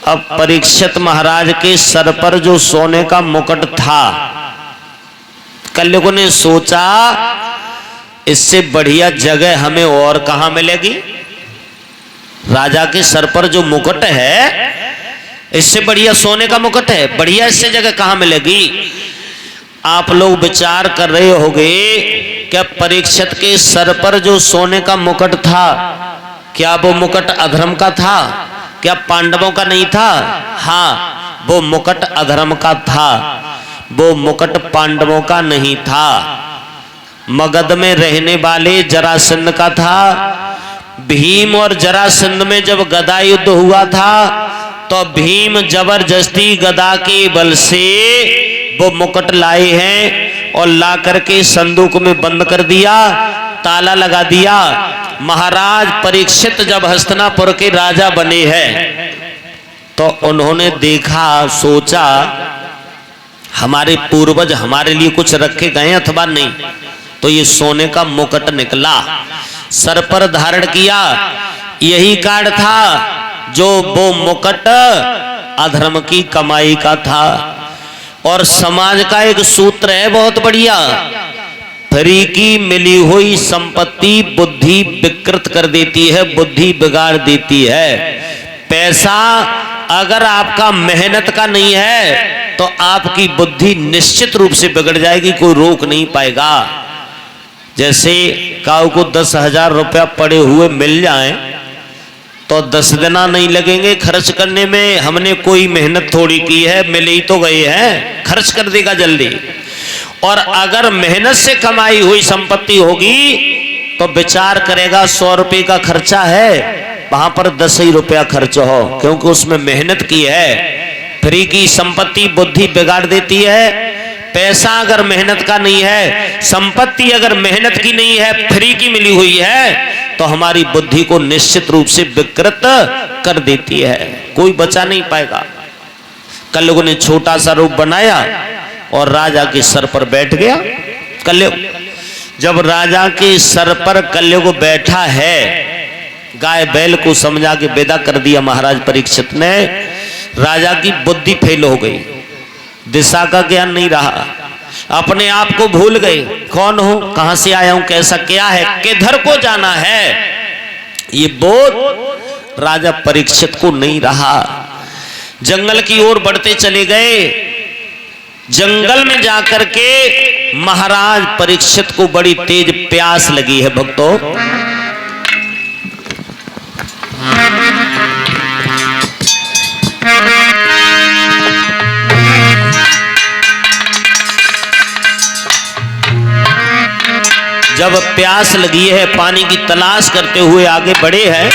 अब परीक्षित महाराज के सर पर जो सोने का मुकुट था, कलयुग ने सोचा इससे बढ़िया जगह हमें और कहां मिलेगी। राजा के सर पर जो मुकुट है, इससे बढ़िया सोने का मुकुट है, बढ़िया इससे जगह कहां मिलेगी। आप लोग विचार कर रहे होंगे, क्या परीक्षित के सर पर जो सोने का मुकुट था, क्या वो मुकुट अधर्म का था? क्या पांडवों का नहीं था? हाँ, वो मुकुट अधर्म का था, वो मुकुट पांडवों का नहीं था। मगध में रहने वाले जरासंध का था। भीम और जरासंध में जब गदा युद्ध हुआ था, तो भीम जबरदस्ती गदा के बल से वो मुकुट लाए हैं, और ला करके संदूक में बंद कर दिया, ताला लगा दिया। महाराज परीक्षित जब हस्तिनापुर के राजा बने हैं, तो उन्होंने देखा, सोचा हमारे पूर्वज हमारे लिए कुछ रखे गए अथवा नहीं, तो ये सोने का मुकुट निकला, सर पर धारण किया। यही कार्ड था जो वो मुकुट अधर्म की कमाई का था। और समाज का एक सूत्र है बहुत बढ़िया, फ्री की मिली हुई संपत्ति बुद्धि विकृत कर देती है, बुद्धि बिगाड़ देती है। पैसा अगर आपका मेहनत का नहीं है, तो आपकी बुद्धि निश्चित रूप से बिगड़ जाएगी, कोई रोक नहीं पाएगा। जैसे काऊ को 10,000 रुपया पड़े हुए मिल जाए, तो 10 दिन नहीं लगेंगे खर्च करने में, हमने कोई मेहनत थोड़ी की है, मिले ही तो गए हैं, खर्च कर देगा जल्दी। और अगर मेहनत से कमाई हुई संपत्ति होगी, तो विचार करेगा 100 रुपये का खर्चा है, वहां पर 10 ही रुपया खर्च हो, क्योंकि उसमें मेहनत की है। फ्री की संपत्ति बुद्धि बिगाड़ देती है। पैसा अगर मेहनत का नहीं है, संपत्ति अगर मेहनत की नहीं है, फ्री की मिली हुई है, तो हमारी बुद्धि को निश्चित रूप से विकृत कर देती है, कोई बचा नहीं पाएगा। कलयुग ने छोटा सा रूप बनाया और राजा के सर पर बैठ गया कलयुग। जब राजा के सर पर कलयुग बैठा है, गाय बैल को समझा के विदा कर दिया महाराज परीक्षित ने। राजा की बुद्धि फेल हो गई, दिशा का ज्ञान नहीं रहा, अपने आप को भूल गए, कौन हो, कहां से आया हूं, कैसा क्या है, किधर को जाना है, ये बोध राजा परीक्षित को नहीं रहा। जंगल की ओर बढ़ते चले गए। जंगल में जाकर के महाराज परीक्षित को बड़ी तेज प्यास लगी है भक्तों। जब प्यास लगी है, पानी की तलाश करते हुए आगे बढ़े हैं,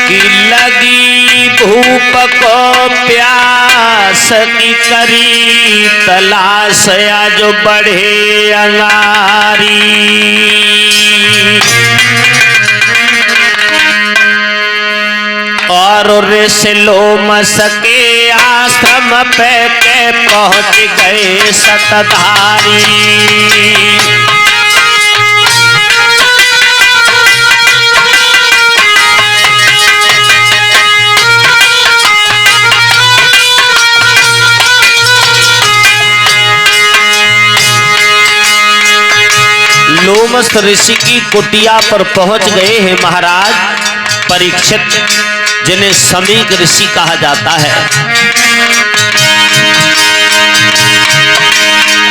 कि लगी भूप को प्यास की करी तलाश, आज बढ़े अंगारी। और ऋष लोमस के आश्रम पे के पहुंच गए सतधारी। लोमस ऋषि की कुटिया पर पहुंच गए हैं महाराज परीक्षित, जिन्हें समीक ऋषि कहा जाता है।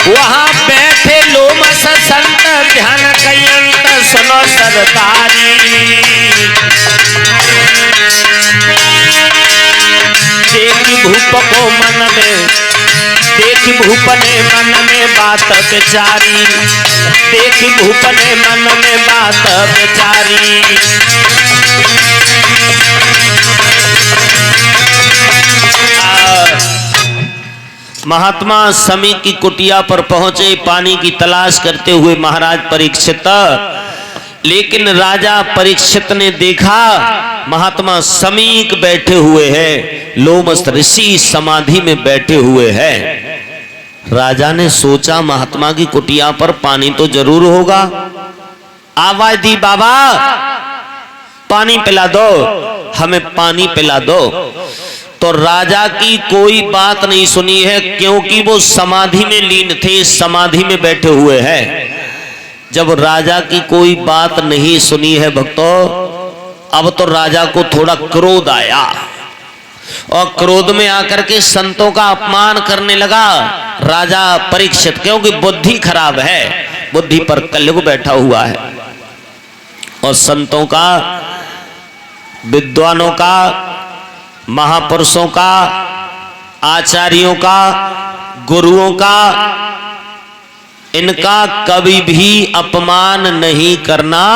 वहां बैठे लोमस संत ध्यान कयंत सुनो सरदारी। देखी भूप को मन में, देखी भूप ने मन में बात विचारी। देखी भूप ने मन में बात विचारी। महात्मा समी की कुटिया पर पहुंचे पानी की तलाश करते हुए महाराज परीक्षित। लेकिन राजा परीक्षित ने देखा महात्मा समीक बैठे हुए हैं, लोमस ऋषि समाधि में बैठे हुए हैं। राजा ने सोचा महात्मा की कुटिया पर पानी तो जरूर होगा। आवाज दी, बाबा पानी पिला दो, हमें पानी पिला दो। तो राजा की कोई बात नहीं सुनी है, क्योंकि वो समाधि में लीन थे, समाधि में बैठे हुए हैं। जब राजा की कोई बात नहीं सुनी है भक्तों, अब तो राजा को थोड़ा क्रोध आया और क्रोध में आकर के संतों का अपमान करने लगा राजा परीक्षित, क्योंकि बुद्धि खराब है, बुद्धि पर कलयुग बैठा हुआ है। और संतों का, विद्वानों का, महापुरुषों का, आचार्यों का, गुरुओं का, इनका कभी भी अपमान नहीं करना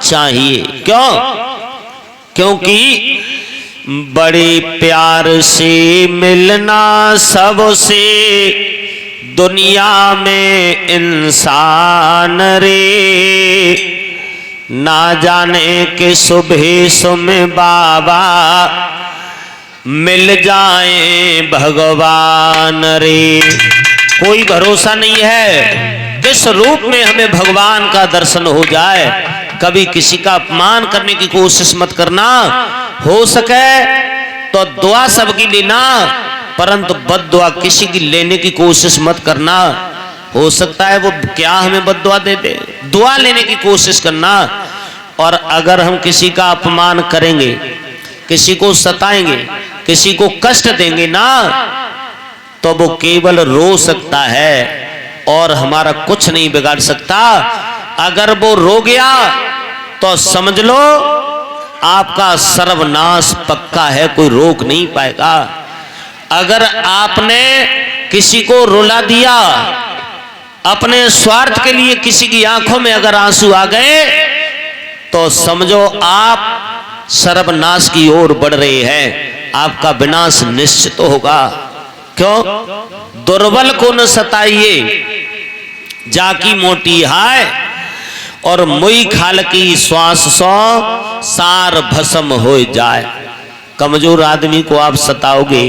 चाहिए। क्यों? क्योंकि बड़े प्यार से मिलना सबसे दुनिया में इंसान रे। ना जाने कि सुबह सुबह बाबा मिल जाए भगवान रे। कोई भरोसा नहीं है किस रूप में हमें भगवान का दर्शन हो जाए। कभी किसी का अपमान करने की कोशिश मत करना। हो सके तो दुआ सबकी लेना, परंतु बद्दुआ किसी की लेने की कोशिश मत करना। हो सकता है वो क्या हमें बद्दुआ दे दे, दुआ लेने की कोशिश करना। और अगर हम किसी का अपमान करेंगे, किसी को सताएंगे, किसी को कष्ट देंगे ना, तो वो केवल रो सकता है और हमारा कुछ नहीं बिगाड़ सकता। अगर वो रो गया तो समझ लो आपका सर्वनाश पक्का है, कोई रोक नहीं पाएगा। अगर आपने किसी को रुला दिया, अपने स्वार्थ के लिए किसी की आंखों में अगर आंसू आ गए, तो समझो आप सर्वनाश की ओर बढ़ रहे हैं, आपका विनाश निश्चित होगा। क्यों? दुर्बल को न सताइए, जाकी मोटी हाय, और मुई खाल की श्वास सो सार भस्म हो जाए। कमजोर आदमी को आप सताओगे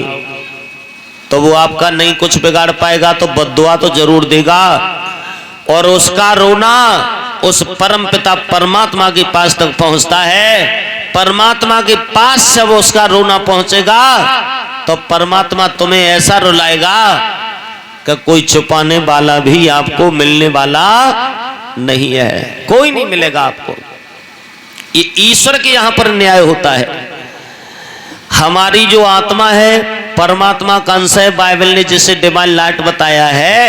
तो वो आपका नहीं कुछ बिगाड़ पाएगा, तो बद्दुआ तो जरूर देगा। और उसका रोना उस परम पिता परमात्मा के पास तक पहुंचता है। परमात्मा के पास जब उसका रोना पहुंचेगा तो परमात्मा तुम्हें ऐसा रुलाएगा कि कोई छुपाने वाला भी आपको मिलने वाला नहीं है, कोई नहीं मिलेगा आपको। ये ईश्वर के यहां पर न्याय होता है। हमारी जो आत्मा है परमात्मा का अंश है, बाइबल ने जिसे डिवाइन लाइट बताया है,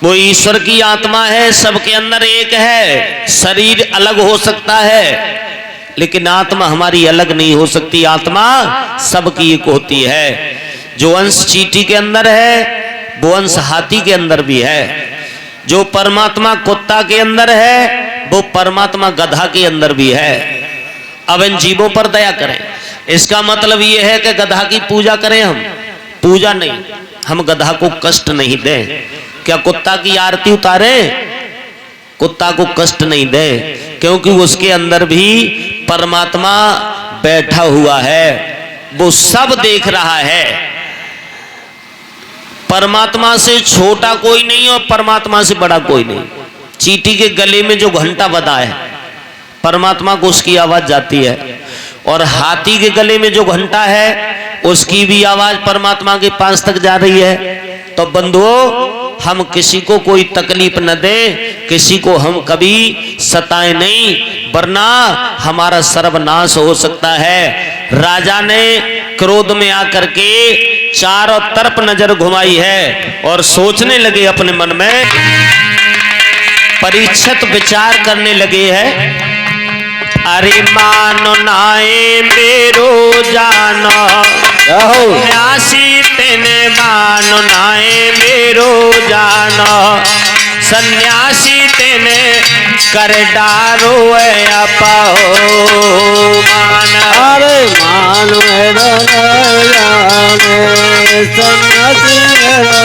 वो ईश्वर की आत्मा है, सबके अंदर एक है। शरीर अलग हो सकता है लेकिन आत्मा हमारी अलग नहीं हो सकती, आत्मा सबकी एक होती है। जो अंश चींटी के अंदर है वो अंश हाथी के अंदर भी है। जो परमात्मा कुत्ता के अंदर है वो परमात्मा गधा के अंदर भी है। अब इन जीवों पर दया करें। इसका मतलब ये है कि गधा की पूजा करें हम? पूजा नहीं, हम गधा को कष्ट नहीं दें। क्या कुत्ता की आरती उतारें? कुत्ता को कष्ट नहीं दें, क्योंकि उसके अंदर भी परमात्मा बैठा हुआ है, वो सब देख रहा है। परमात्मा से छोटा कोई नहीं और परमात्मा से बड़ा कोई नहीं। चींटी के गले में जो घंटा बंधा है परमात्मा को उसकी आवाज जाती है, और हाथी के गले में जो घंटा है उसकी भी आवाज परमात्मा के पास तक जा रही है। तो बंधुओं, हम किसी को कोई तकलीफ न दें, किसी को हम कभी सताएं नहीं, वरना हमारा सर्वनाश हो सकता है। राजा ने क्रोध में आकर के चारों तरफ नजर घुमाई है और सोचने लगे अपने मन में। परीक्षित विचार करने लगे हैं, अरे मानो नाए मेरो जानो सन्यासी तेने मानो नाए मेरो जानो सन्यासी तेने कर डारो अपाओ मान। अरे मानो मेरो जानो सन्यासी मेरो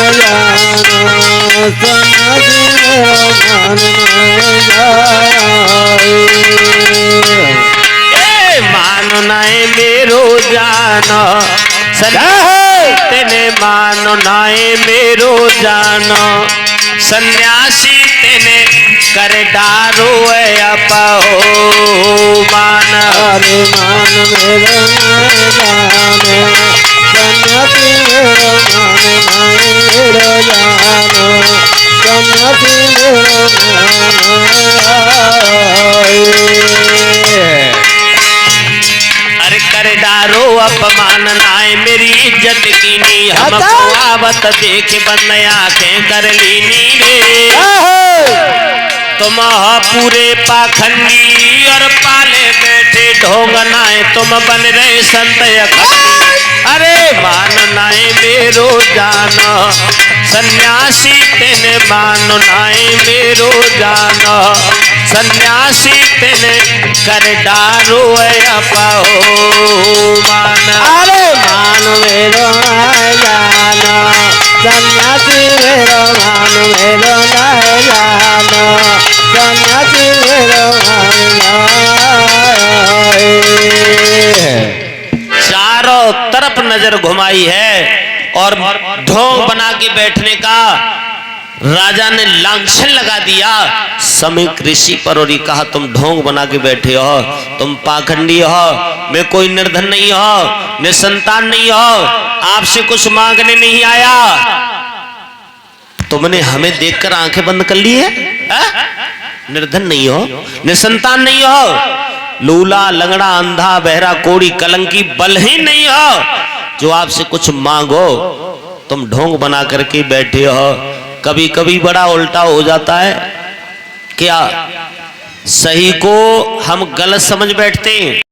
जानो सन्यासी मेरो मानो नाए मेरो जानो तेने मानो नाए मेरो जानो सन्यासी तेने कर डारो अपाओ मान। अरे मान मेरो जानो सन्यासी मेरो जानो सन्यासी मेरो कर डारो अपमान नाए मेरी इज्जत कीनी हमको आवत देख बंद आंखें कर लीनी रे। तुम पूरे पाखंडी और पाले बैठे ढोंग नाए तुम बन रहे संत अखंडी। अरे मान नाए मेरो जानो सन्यासी तेने मानो नाए मेरो जानो सन्यासी तेने कर डारो अपाओ मान। अरे मान मेरो जानो सन्यासी मेरो मान मेरो जानो सन्यासी मेरो चारों तरफ नजर घुमाई है और ढोंग बना के बैठने का राजा ने लांछन लगा दिया समीक ऋषि पर और ये कहा, तुम ढोंग बना के बैठे हो, तुम पाखंडी हो, मैं कोई निर्धन नहीं हो, निसंतान नहीं हो, आपसे कुछ मांगने नहीं आया। तुमने हमें देखकर आंखें बंद कर ली है? निर्धन नहीं हो, निसंतान नहीं हो, लूला लंगड़ा अंधा बहरा कोड़ी कलंकी बलहीन नहीं हो जो आपसे कुछ मांगो। तुम ढोंग बना करके बैठे हो। कभी कभी बड़ा उल्टा हो जाता है, क्या सही को हम गलत समझ बैठते हैं।